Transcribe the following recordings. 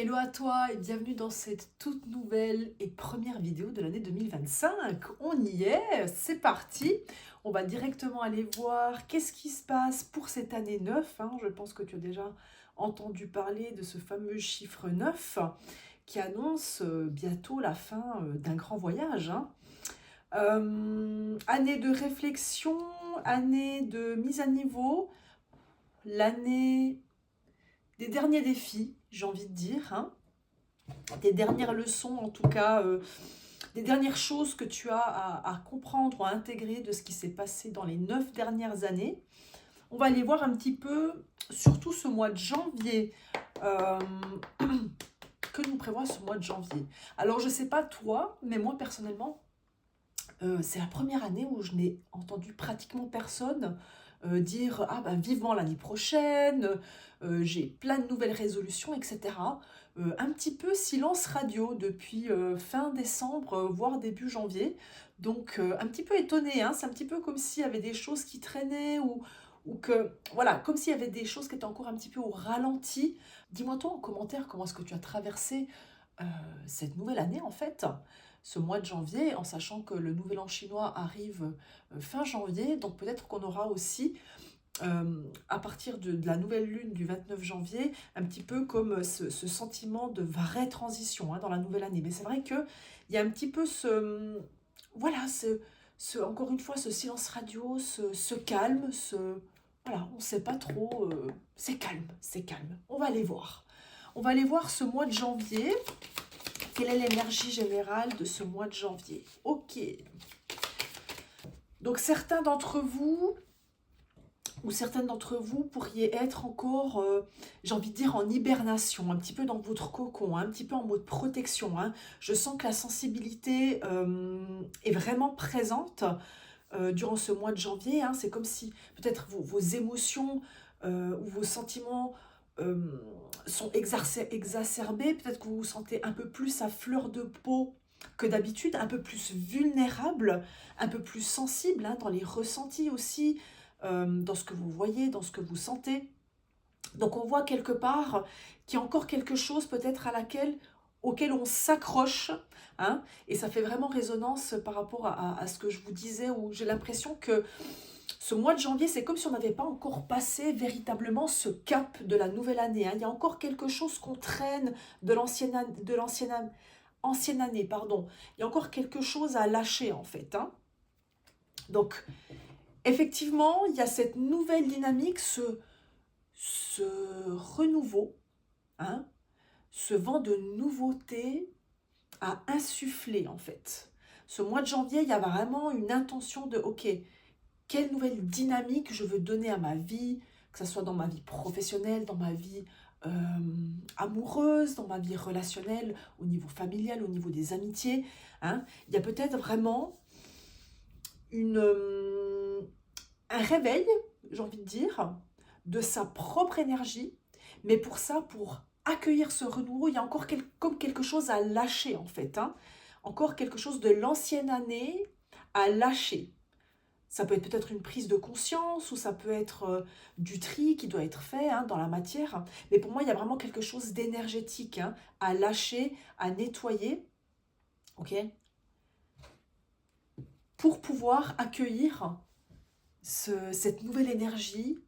Hello à toi et bienvenue dans cette toute nouvelle et première vidéo de l'année 2025. On y est, c'est parti. On va directement aller voir qu'est-ce qui se passe pour cette année 9. Je pense que tu as déjà entendu parler de ce fameux chiffre 9 qui annonce bientôt la fin d'un grand voyage. Année de réflexion, année de mise à niveau, l'année des derniers défis, j'ai envie de dire, des dernières leçons, en tout cas, des dernières choses que tu as à comprendre ou à intégrer de ce qui s'est passé dans les 9 dernières années. On va aller voir un petit peu, surtout ce mois de janvier, euh, que nous prévoit ce mois de janvier. Alors, je ne sais pas toi, mais moi, personnellement, c'est la première année où je n'ai entendu pratiquement personne dire ah ben vivement l'année prochaine, j'ai plein de nouvelles résolutions, etc. Un petit peu silence radio depuis fin décembre, voire début janvier. Donc un petit peu étonnée, c'est un petit peu comme s'il y avait des choses qui traînaient ou que, voilà, comme s'il y avait des choses qui étaient encore un petit peu au ralenti. Dis-moi toi en commentaire comment est-ce que tu as traversé euh, cette nouvelle année en fait, ce mois de janvier, en sachant que le nouvel an chinois arrive fin janvier, donc peut-être qu'on aura aussi, à partir de la nouvelle lune du 29 janvier, un petit peu comme ce sentiment de vraie transition dans la nouvelle année. Mais c'est vrai qu'il y a un petit peu voilà, encore une fois, ce silence radio, ce calme, voilà, on ne sait pas trop, c'est calme, c'est calme. On va aller voir. On va aller voir ce mois de janvier. Quelle est l'énergie générale de ce mois de janvier? Ok. Donc certains d'entre vous, ou certaines d'entre vous pourriez être encore, j'ai envie de dire, en hibernation, un petit peu dans votre cocon, un petit peu en mode protection. Je sens que la sensibilité est vraiment présente durant ce mois de janvier. C'est comme si peut-être vos émotions ou vos sentiments sont exacerbés. Peut-être que vous vous sentez un peu plus à fleur de peau que d'habitude, un peu plus vulnérable, un peu plus sensible dans les ressentis aussi, dans ce que vous voyez, dans ce que vous sentez. Donc on voit quelque part qu'il y a encore quelque chose peut-être auquel on s'accroche, et ça fait vraiment résonance par rapport à ce que je vous disais, où j'ai l'impression que ce mois de janvier, c'est comme si on n'avait pas encore passé véritablement ce cap de la nouvelle année. Il y a encore quelque chose qu'on traîne de ancienne année, pardon. Il y a encore quelque chose à lâcher en fait. Donc, effectivement, il y a cette nouvelle dynamique, ce renouveau, ce vent de nouveauté à insuffler en fait. Ce mois de janvier, il y a vraiment une intention de ok, quelle nouvelle dynamique je veux donner à ma vie, que ce soit dans ma vie professionnelle, dans ma vie amoureuse, dans ma vie relationnelle, au niveau familial, au niveau des amitiés. Il y a peut-être vraiment un réveil, j'ai envie de dire, de sa propre énergie, mais pour ça, pour accueillir ce renouveau, il y a encore comme quelque chose à lâcher en fait. Encore quelque chose de l'ancienne année à lâcher. Ça peut être peut-être une prise de conscience ou ça peut être du tri qui doit être fait dans la matière. Mais pour moi, il y a vraiment quelque chose d'énergétique à lâcher, à nettoyer, ok, pour pouvoir accueillir cette nouvelle énergie,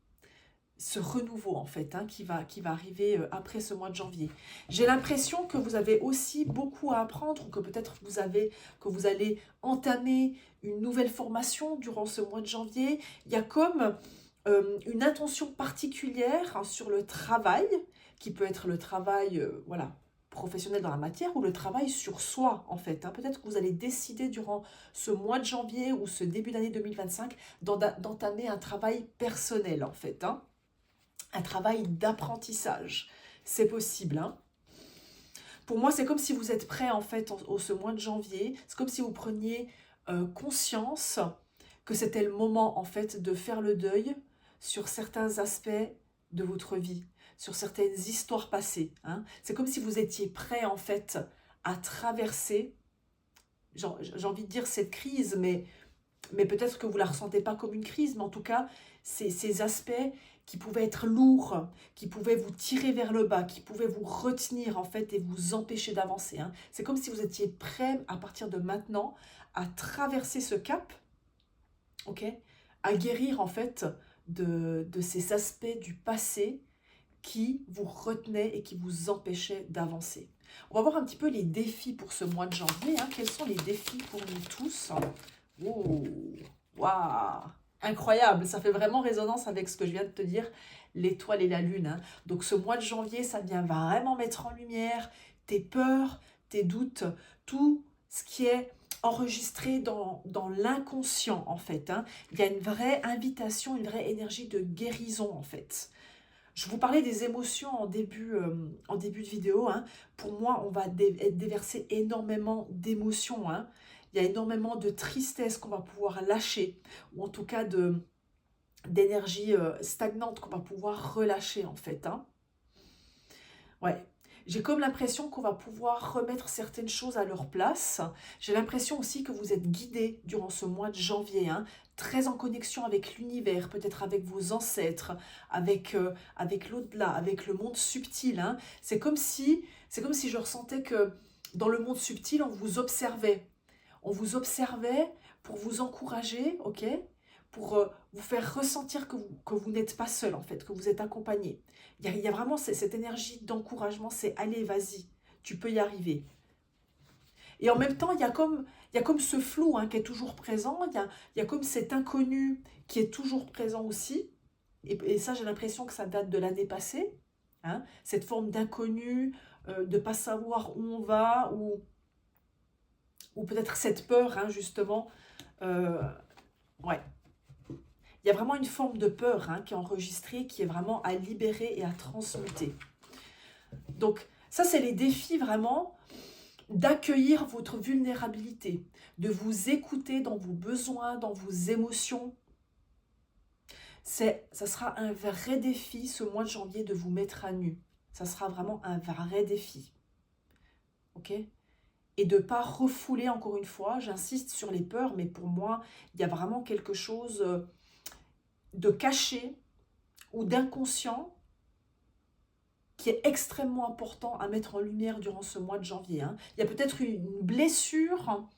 ce renouveau en fait qui va arriver après ce mois de janvier. J'ai l'impression que vous avez aussi beaucoup à apprendre, que peut-être que vous allez entamer une nouvelle formation durant ce mois de janvier. Il y a comme une intention particulière sur le travail, qui peut être le travail voilà, professionnel dans la matière ou le travail sur soi en fait. Peut-être que vous allez décider durant ce mois de janvier ou ce début d'année 2025 d'entamer un travail personnel en fait. Un travail d'apprentissage. C'est possible. Pour moi, c'est comme si vous êtes prêt en fait ce mois de janvier. C'est comme si vous preniez conscience que c'était le moment en fait de faire le deuil sur certains aspects de votre vie, sur certaines histoires passées. C'est comme si vous étiez prêt en fait à traverser, j'ai envie de dire cette crise, mais peut-être que vous ne la ressentez pas comme une crise, mais en tout cas, ces aspects qui pouvaient être lourds, qui pouvaient vous tirer vers le bas, qui pouvaient vous retenir en fait et vous empêcher d'avancer. Hein. C'est comme si vous étiez prêt à partir de maintenant à traverser ce cap, ok, à guérir en fait de ces aspects du passé qui vous retenaient et qui vous empêchaient d'avancer. On va voir un petit peu les défis pour ce mois de janvier. Hein. Quels sont les défis pour nous tous? Oh, waouh, incroyable, ça fait vraiment résonance avec ce que je viens de te dire, l'étoile et la lune. Hein. Donc ce mois de janvier, ça vient vraiment mettre en lumière tes peurs, tes doutes, tout ce qui est enregistré dans l'inconscient en fait. Hein. Il y a une vraie invitation, une vraie énergie de guérison en fait. Je vous parlais des émotions en début de vidéo. Hein. Pour moi, on va être déversé énormément d'émotions. Hein. Il y a énormément de tristesse qu'on va pouvoir lâcher, ou en tout cas d'énergie stagnante qu'on va pouvoir relâcher en fait. Hein. Ouais. J'ai comme l'impression qu'on va pouvoir remettre certaines choses à leur place. J'ai l'impression aussi que vous êtes guidés durant ce mois de janvier, hein, très en connexion avec l'univers, peut-être avec vos ancêtres, avec l'au-delà, avec le monde subtil. Hein. C'est comme si je ressentais que dans le monde subtil, on vous observait. On vous observait pour vous encourager, ok, pour vous faire ressentir que vous n'êtes pas seul en fait, que vous êtes accompagné. Il y a vraiment cette énergie d'encouragement, c'est allez, vas-y, tu peux y arriver. Et en même temps, il y a comme ce flou hein, qui est toujours présent, il y a comme cet inconnu qui est toujours présent aussi. Et ça, j'ai l'impression que ça date de l'année passée. Hein, cette forme d'inconnu, de ne pas savoir où on va, ou peut-être cette peur, hein, justement. Ouais. Il y a vraiment une forme de peur hein, qui est enregistrée, qui est vraiment à libérer et à transmuter. Donc, ça, c'est les défis vraiment d'accueillir votre vulnérabilité, de vous écouter dans vos besoins, dans vos émotions. Ça sera un vrai défi ce mois de janvier de vous mettre à nu. Ça sera vraiment un vrai défi. Ok ? Et de ne pas refouler, encore une fois, j'insiste sur les peurs, mais pour moi, il y a vraiment quelque chose de caché ou d'inconscient qui est extrêmement important à mettre en lumière durant ce mois de janvier. Hein. Il y a peut-être une blessure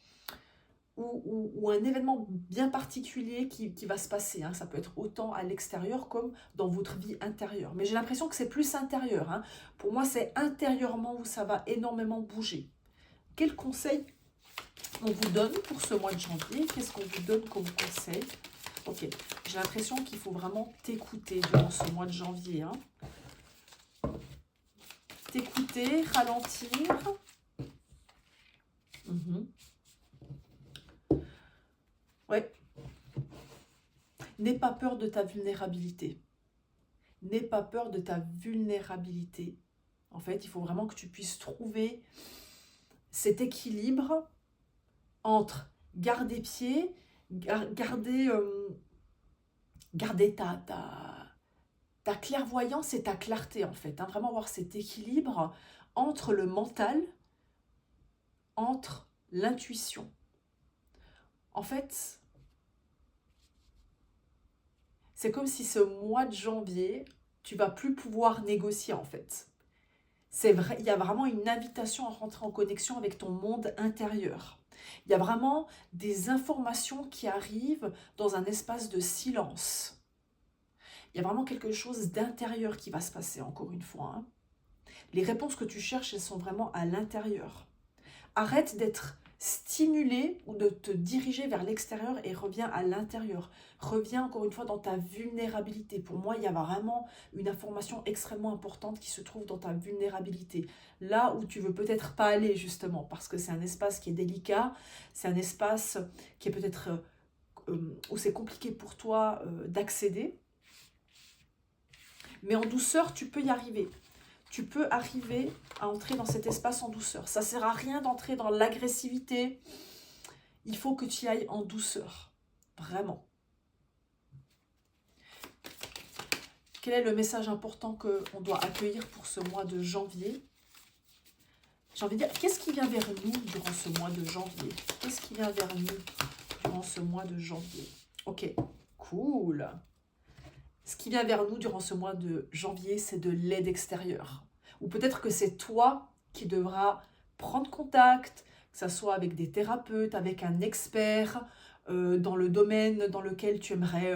ou un événement bien particulier qui va se passer. Hein. Ça peut être autant à l'extérieur comme dans votre vie intérieure. Mais j'ai l'impression que c'est plus intérieur. Hein. Pour moi, c'est intérieurement où ça va énormément bouger. Quel conseil on vous donne pour ce mois de janvier? Qu'est-ce qu'on vous donne comme conseil? Ok, j'ai l'impression qu'il faut vraiment t'écouter durant ce mois de janvier. Hein. T'écouter, ralentir. Ouais. N'aie pas peur de ta vulnérabilité. N'aie pas peur de ta vulnérabilité. En fait, il faut vraiment que tu puisses trouver cet équilibre entre garder pied, garder ta clairvoyance et ta clarté, en fait. Hein, vraiment avoir cet équilibre entre le mental, entre l'intuition. En fait, c'est comme si ce mois de janvier, tu vas plus pouvoir négocier, en fait. C'est vrai, il y a vraiment une invitation à rentrer en connexion avec ton monde intérieur. Il y a vraiment des informations qui arrivent dans un espace de silence. Il y a vraiment quelque chose d'intérieur qui va se passer, encore une fois. Hein. Les réponses que tu cherches, elles sont vraiment à l'intérieur. Arrête d'être stimulé ou de te diriger vers l'extérieur et reviens à l'intérieur. Reviens encore une fois dans ta vulnérabilité. Pour moi, il y a vraiment une information extrêmement importante qui se trouve dans ta vulnérabilité. Là où tu veux peut-être pas aller justement, parce que c'est un espace qui est délicat, c'est un espace qui est peut-être où c'est compliqué pour toi d'accéder. Mais en douceur, tu peux y arriver. Tu peux arriver à entrer dans cet espace en douceur. Ça ne sert à rien d'entrer dans l'agressivité. Il faut que tu y ailles en douceur. Vraiment. Quel est le message important qu'on doit accueillir pour ce mois de janvier? J'ai envie de dire, qu'est-ce qui vient vers nous durant ce mois de janvier? Qu'est-ce qui vient vers nous durant ce mois de janvier? Ok, cool. ce qui vient vers nous durant ce mois de janvier, c'est de l'aide extérieure. Ou peut-être que c'est toi qui devras prendre contact, que ce soit avec des thérapeutes, avec un expert dans le domaine dans lequel tu aimerais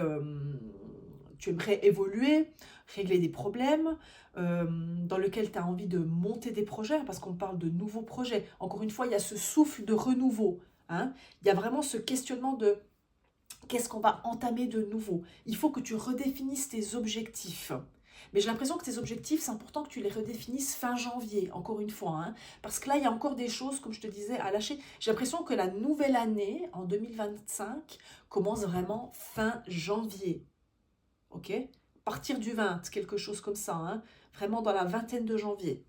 évoluer, régler des problèmes, dans lequel tu as envie de monter des projets, parce qu'on parle de nouveaux projets. Encore une fois, il y a ce souffle de renouveau. Hein. Il y a vraiment ce questionnement de qu'est-ce qu'on va entamer de nouveau. Il faut que tu redéfinisses tes objectifs. Mais j'ai l'impression que tes objectifs, c'est important que tu les redéfinisses fin janvier, encore une fois. Hein, parce que là, il y a encore des choses, comme je te disais, à lâcher. J'ai l'impression que la nouvelle année, en 2025, commence vraiment fin janvier. Ok ? Partir du 20, quelque chose comme ça. Hein, vraiment dans la vingtaine de janvier.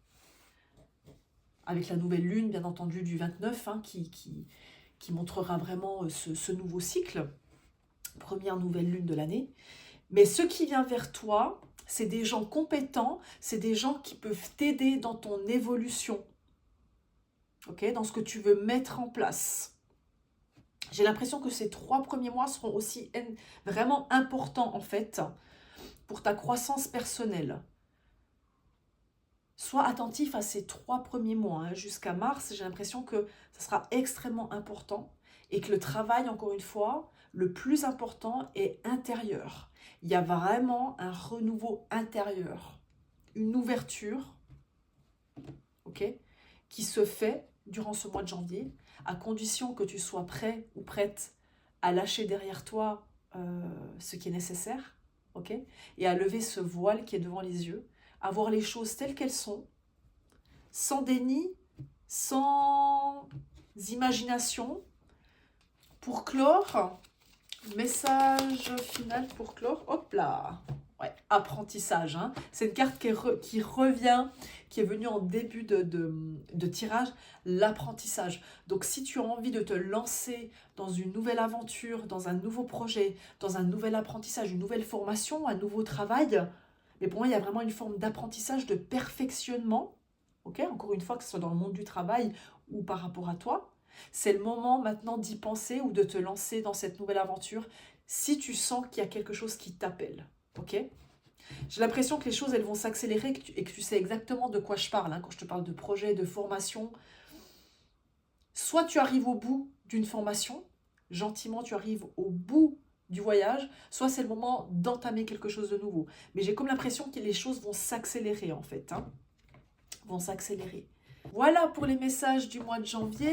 Avec la nouvelle lune, bien entendu, du 29, hein, qui montrera vraiment ce nouveau cycle. Première nouvelle lune de l'année. Mais ce qui vient vers toi, c'est des gens compétents, c'est des gens qui peuvent t'aider dans ton évolution, okay, dans ce que tu veux mettre en place. J'ai l'impression que ces 3 premiers mois seront aussi vraiment importants en fait pour ta croissance personnelle. Sois attentif à ces 3 premiers mois, hein, jusqu'à mars, j'ai l'impression que ça sera extrêmement important et que le travail, encore une fois, le plus important est intérieur. Il y a vraiment un renouveau intérieur, une ouverture, okay, qui se fait durant ce mois de janvier, à condition que tu sois prêt ou prête à lâcher derrière toi ce qui est nécessaire, okay, et à lever ce voile qui est devant les yeux, à voir les choses telles qu'elles sont, sans déni, sans imagination. Pour clore, message final pour clore, hop là, ouais, apprentissage, hein. C'est une carte qui revient, qui est venue en début de tirage, l'apprentissage. Donc si tu as envie de te lancer dans une nouvelle aventure, dans un nouveau projet, dans un nouvel apprentissage, une nouvelle formation, un nouveau travail, mais pour moi il y a vraiment une forme d'apprentissage, de perfectionnement, okay, encore une fois, que ce soit dans le monde du travail ou par rapport à toi. C'est le moment maintenant d'y penser ou de te lancer dans cette nouvelle aventure si tu sens qu'il y a quelque chose qui t'appelle. Ok ? J'ai l'impression que les choses elles vont s'accélérer et que tu sais exactement de quoi je parle, hein, quand je te parle de projet, de formation. Soit tu arrives au bout d'une formation, gentiment tu arrives au bout du voyage, soit c'est le moment d'entamer quelque chose de nouveau. Mais j'ai comme l'impression que les choses vont s'accélérer en fait. Hein, vont s'accélérer. Voilà pour les messages du mois de janvier.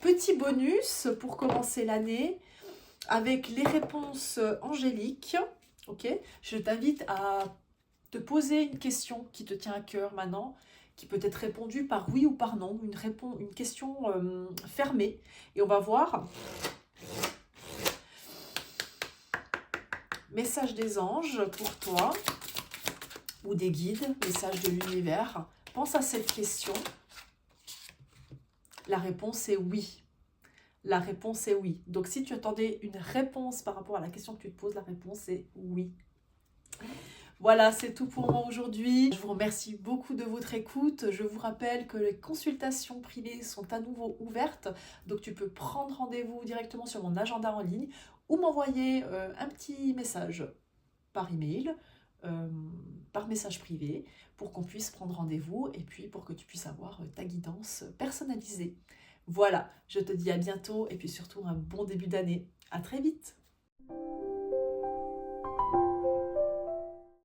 Petit bonus pour commencer l'année avec les réponses angéliques. Ok, je t'invite à te poser une question qui te tient à cœur maintenant, qui peut être répondue par oui ou par non, une question fermée. Et on va voir. Message des anges pour toi, ou des guides, message de l'univers. Pense à cette question. La réponse est oui. La réponse est oui. Donc si tu attendais une réponse par rapport à la question que tu te poses, la réponse est oui. Voilà, c'est tout pour moi aujourd'hui. Je vous remercie beaucoup de votre écoute. Je vous rappelle que les consultations privées sont à nouveau ouvertes. Donc tu peux prendre rendez-vous directement sur mon agenda en ligne ou m'envoyer un petit message par email, par message privé, pour qu'on puisse prendre rendez-vous et puis pour que tu puisses avoir ta guidance personnalisée. Voilà, je te dis à bientôt et puis surtout un bon début d'année. À très vite!